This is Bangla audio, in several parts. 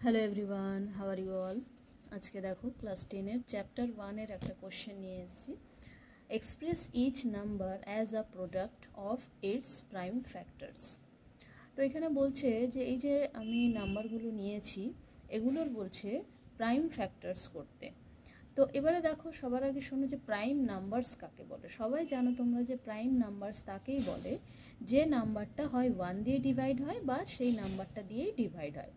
Hello everyone, how are you all. আজকে দেখো ক্লাস 10-এর চ্যাপ্টার 1-এর একটা কোশ্চেন নিয়ে এসেছি। Express each number as a product of its prime factors. তো এখানে বলছে যে এই যে আমি নাম্বারগুলো নিয়েছি এগুলোর বলছে প্রাইম ফ্যাক্টরস করতে। তো এবারে দেখো সবার আগে শোনো যে প্রাইম নাম্বারস কাকে বলে। সবাই জানো তোমরা যে প্রাইম নাম্বারস তাকেই বলে যে নাম্বারটা হয় 1 দিয়ে ডিভাইড হয় বা সেই নাম্বারটা দিয়েই ডিভাইড হয়।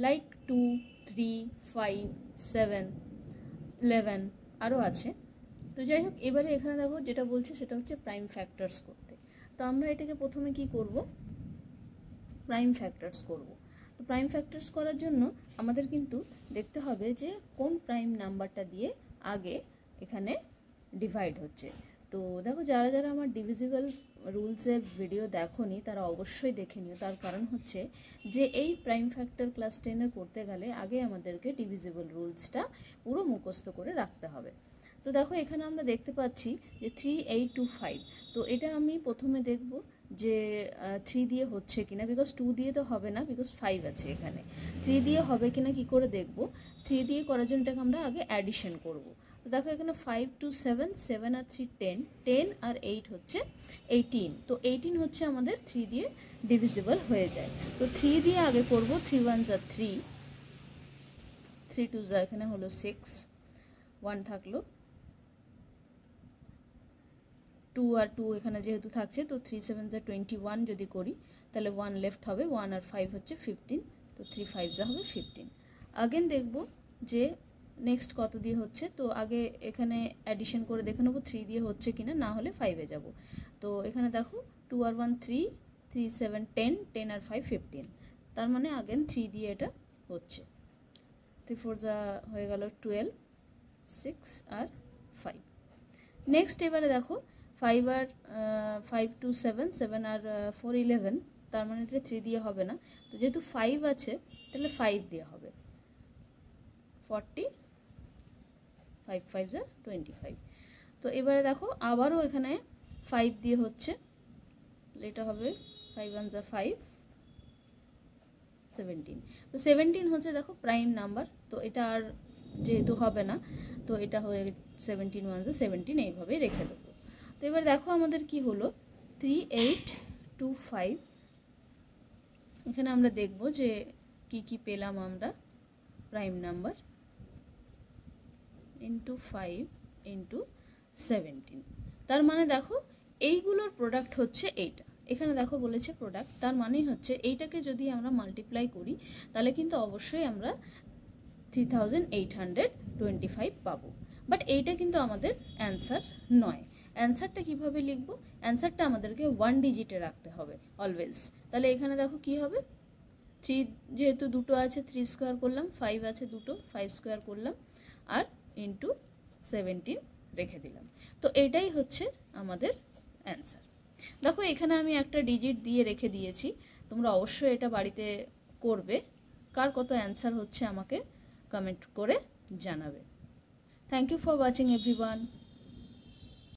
লাইক 2, 3, 5, 7, 11 আরও আছে। তো যাই হোক, এবারে এখানে দেখো যেটা বলছে সেটা হচ্ছে প্রাইম ফ্যাক্টরস করতে। তো আমরা এটাকে প্রথমে কি করব, প্রাইম ফ্যাক্টরস করব। তো প্রাইম ফ্যাক্টরস করার জন্য আমাদের কিন্তু দেখতে হবে যে কোন প্রাইম নাম্বারটা দিয়ে আগে এখানে ডিভাইড হচ্ছে। তো দেখো যারা যারা আমার ডিভিজিবল রুলসের ভিডিও দেখোনি তারা অবশ্যই দেখে নিও। তার কারণ হচ্ছে যে এই প্রাইম ফ্যাক্টর ক্লাস 10-এর করতে গেলে আগে আমাদেরকে ডিভিজিবল রুলসটা পুরো মুখস্থ করে রাখতে হবে। তো দেখো এখানে আমরা দেখতে পাচ্ছি যে 3, 8, 2, 5। তো এটা আমি প্রথমে দেখব যে 3 দিয়ে হচ্ছে কিনা, বিকজ 2 দিয়ে তো হবে না, বিকজ 5 আছে এখানে। 3 দিয়ে হবে কিনা কি করে দেখব, 3 দিয়ে করার জন্য এটাকে আমরা আগে অ্যাডিশন করব। তো দেখো এখানে 5 2 7, 7 আর 3 10, 10 আর 8 হচ্ছে 18। তো 18 হচ্ছে আমাদের 3 দিয়ে ডিভিজিবল হয়ে যায়। তো 3 দিয়ে আগে করব, 3 1 যা 3, 3 2 যা এখানে হলো 6, 1 থাকলো 2 আর 2 এখানে যেহেতু থাকছে, তো 3 7 যা 21 যদি করি তাহলে 1 লেফট হবে, 1 আর 5 হচ্ছে 15। তো 3 5 যা হবে 15। আগেন দেখব যে নেক্সট কত দিয়ে হচ্ছে। তো আগে এখানে অ্যাডিশন করে দেখে নেবো 3 দিয়ে হচ্ছে কিনা, না হলে 5-এ যাব। তো এখানে দেখো 2 আর 1 3, 3 7 10, 10 আর 5 15। তার মানে আগেন 3 দিয়ে এটা হচ্ছে। 3 4 যা হয়ে গেল 12, 6 আর 5। নেক্সট এবারে দেখো 5 আর 5 2 7, 7 আর 4 11। তার মানে এটা 3 দিয়ে হবে না, তো যেহেতু 5 আছে তাহলে 5 দিয়ে হবে। 40, 5 5 যা 25। তো এবারে দেখো আবারও এখানে 5 দিয়ে হচ্ছে, এটা হবে 5 1 যা 5, 17। তো 17 হচ্ছে দেখো প্রাইম নাম্বার। তো এটা আর যেহেতু হবে না, তো এটা হয়ে 17 1 যা 17, এইভাবেই রেখে দেবো। তো এবার দেখো আমাদের কি হলো, 3 8 2 5। এখানে আমরা দেখব যে কি কি পেলাম আমরা। Prime number into 5 into 17। তার মানে দেখো এইগুলোর প্রোডাক্ট হচ্ছে এইটা। এখানে দেখো বলেছে প্রোডাক্ট, তার মানেই হচ্ছে এইটাকে যদি আমরা মাল্টিপ্লাই করি তাহলে কিন্তু অবশ্যই আমরা 3825 পাবো। বাট এইটা কিন্তু আমাদের অ্যান্সার নয়। অ্যান্সারটা কিভাবে লিখবো, অ্যান্সারটা আমাদেরকে 1 ডিজিটে রাখতে হবে অলওয়েজ। তাহলে এখানে দেখো কি হবে, 3 যেহেতু দুটো আছে 3 স্কোয়ার করলাম, 5 আছে দুটো 5 স্কোয়ার করলাম, আর ইন্টু 17 রেখে দিলাম। তো এটাই হচ্ছে আমাদের অ্যান্সার। দেখো এখানে আমি একটা ডিজিট দিয়ে রেখে দিয়েছি, তোমরা অবশ্যই এটা বাড়িতে করবে। কার কত অ্যান্সার হচ্ছে আমাকে কমেন্ট করে জানাবে। Thank you for watching everyone.